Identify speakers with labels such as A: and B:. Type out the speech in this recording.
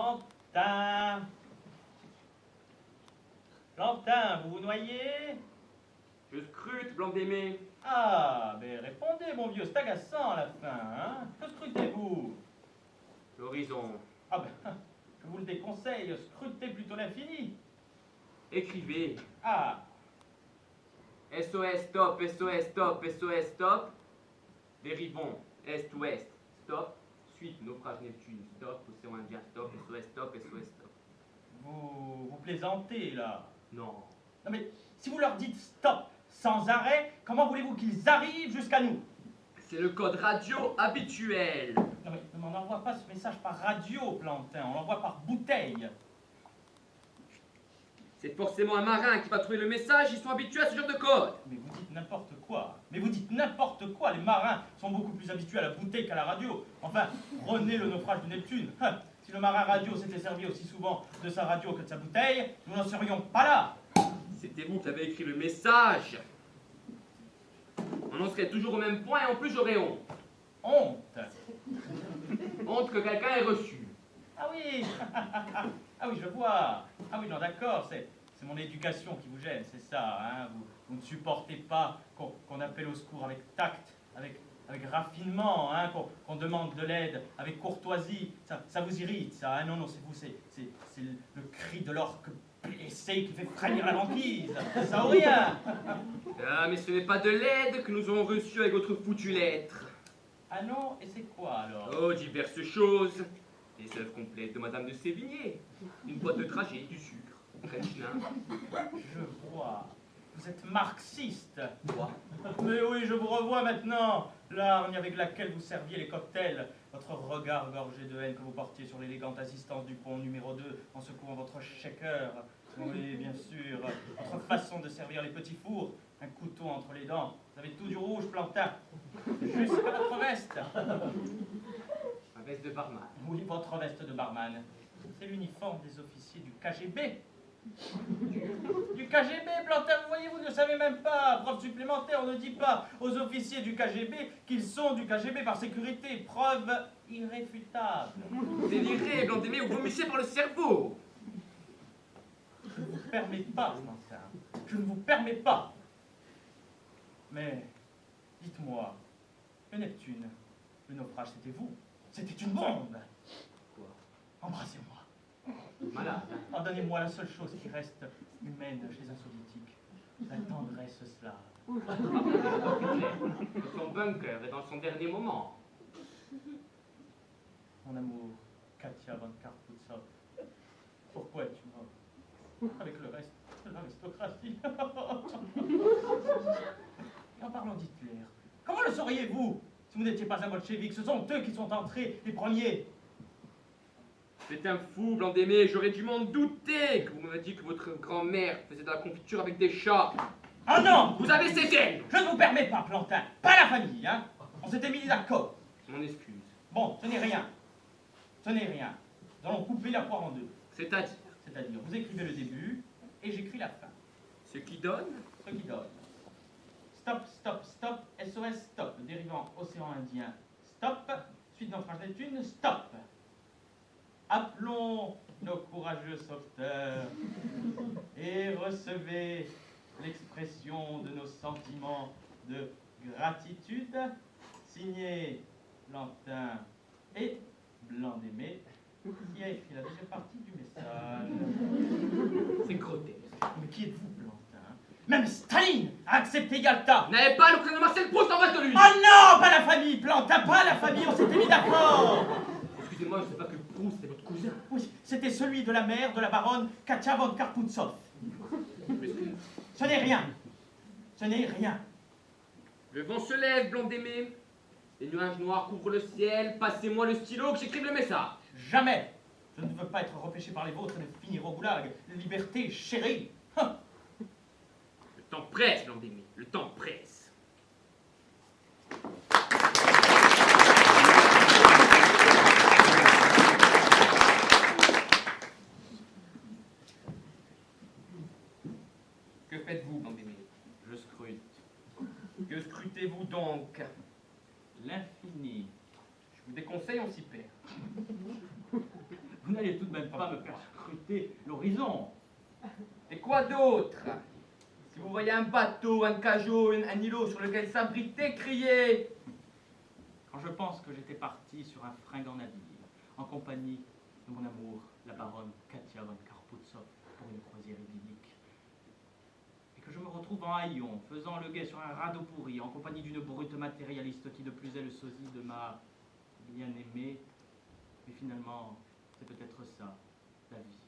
A: Plantin. Plantin, vous vous noyez?
B: Je scrute, Blanc-Démé.
A: Ah, mais répondez, mon vieux, c'est agaçant à la fin, hein? Que scrutez-vous?
B: L'horizon.
A: Ah ben, je vous le déconseille, scrutez plutôt l'infini.
B: Écrivez.
A: Ah,
B: SOS stop, SOS stop, SOS stop. Dérivons, Est-Ouest, stop. Suite, naufrage Neptune, stop. Océan Indien, stop. SOS stop, SOS stop.
A: vous plaisantez, là.
B: Non.
A: Non mais, si vous leur dites stop sans arrêt, comment voulez-vous qu'ils arrivent jusqu'à nous?
B: C'est le code radio habituel.
A: Non mais, on n'envoie pas ce message par radio, Plantin, on l'envoie par bouteille.
B: C'est forcément un marin qui va trouver le message, ils sont habitués à ce genre de code.
A: Mais vous dites n'importe quoi. Mais vous dites n'importe quoi. Les marins sont beaucoup plus habitués à la bouteille qu'à la radio. Enfin, prenez le naufrage de Neptune. Si le marin radio s'était servi aussi souvent de sa radio que de sa bouteille, nous n'en serions pas là.
B: C'était vous qui avez écrit le message. On en serait toujours au même point et en plus j'aurais honte.
A: Honte.
B: Honte que quelqu'un ait reçu.
A: Ah oui. Ah oui, je vois. Ah oui, non, d'accord, c'est mon éducation qui vous gêne, c'est ça, hein. Vous ne supportez pas qu'on appelle au secours avec tact, avec raffinement, hein, qu'on demande de l'aide avec courtoisie. Ça vous irrite, ça, hein. Non, non, c'est vous, c'est le cri de l'orque blessé qui fait frémir la banquise. Ça ou rien.
B: Ah, mais ce n'est pas de l'aide que nous avons reçue avec votre foutue lettre.
A: Ah non, et c'est quoi alors?
B: Oh, diverses choses. Les œuvres complètes de Madame de Sévigné. Une boîte de trajet, du sucre, Michelin.
A: Je vois. Vous êtes marxiste.
B: Quoi?
A: Mais oui, je vous revois maintenant. L'hargne avec laquelle vous serviez les cocktails. Votre regard gorgé de haine que vous portiez sur l'élégante assistance du pont numéro 2 en secouant votre shaker. Oui, bien sûr. Votre façon de servir les petits fours. Un couteau entre les dents. Vous avez tout du rouge, Plantin. Jusqu'à votre veste.
B: Un veste de barman.
A: Oui, votre veste de barman. C'est l'uniforme des officiers du KGB. Du KGB, Plantin, vous voyez, vous ne savez même pas. Preuve supplémentaire, on ne dit pas aux officiers du KGB qu'ils sont du KGB par sécurité. Preuve irréfutable.
B: Déliré, Blanc-Démé, ou vomissez par le cerveau.
A: Je ne vous permets pas, Plantin. Je ne vous permets pas. Mais, dites-moi, le Neptune, le naufrage, c'était vous. C'était une bombe.
B: Quoi?
A: Embrassez-moi.
B: Malade.
A: Oh, donnez-moi la seule chose qui reste humaine chez un soviétique. La tendresse slave.
B: Son bunker est dans son dernier moment.
A: Mon amour, Katia von Karpoutsov. Pourquoi es-tu mort? Avec le reste de l'aristocratie. Et en parlant d'Hitler, comment le sauriez-vous si vous n'étiez pas un bolchevique? Ce sont eux qui sont entrés les premiers.
B: C'est un fou, Blanc-Démé, j'aurais dû m'en douter que vous m'avez dit que votre grand-mère faisait de la confiture avec des chats.
A: Ah non!
B: Vous avez ses gènes.
A: Je ne vous permets pas, Plantin. Pas la famille, hein. On s'était mis d'accord.
B: Mon excuse.
A: Bon, ce n'est rien. Ce n'est rien. Nous allons couper la poire en deux.
B: C'est-à-dire
A: C'est-à-dire, vous écrivez le début et j'écris la fin.
B: ce qui donne.
A: Ce qui donne. Stop, stop, stop, SOS, stop. Dérivant océan Indien, stop. Suite naufrage Neptune, stop. Appelons nos courageux sauveteurs et recevez l'expression de nos sentiments de gratitude, signé Plantin et Blanc-Démé, qui a écrit la deuxième partie du message.
B: C'est grotesque.
A: Mais qui êtes-vous, Plantin? Même Staline a accepté Yalta.
B: Vous n'avez pas le prénom Marcel Proust en face de lui.
A: Oh non, pas la famille, Plantin, pas la famille, on s'était mis d'accord.
B: Excusez-moi, je ne sais pas que Proust est votre cousin.
A: Oui, c'était celui de la mère de la baronne Katia von Karpoutsov. Ce n'est rien. Ce n'est rien.
B: Le vent se lève, Blanc-Démé. Les nuages noirs couvrent le ciel. Passez-moi le stylo que j'écrive le message.
A: Jamais. Je ne veux pas être repêché par les vôtres et finir au goulag. Liberté chérie.
B: Le temps presse, Blanc-Démé. Le temps presse. Que faites-vous, Blanc-Démé?
A: Je scrute.
B: Que scrutez-vous donc?
A: L'infini.
B: Je vous déconseille, on s'y perd.
A: Vous Vous n'allez tout de même pas me faire scruter l'horizon.
B: Et quoi d'autre? Si vous voyez un bateau, un cajot, un îlot sur lequel s'abriter, criez.
A: Quand je pense que j'étais parti sur un fringant navire, en compagnie de mon amour, la baronne Katia von Karpoutsov, pour une croisière idyllique, et que je me retrouve en haillon, faisant le guet sur un radeau pourri, en compagnie d'une brute matérialiste qui de plus est le sosie de ma bien-aimée, mais finalement, c'est peut-être ça, la vie.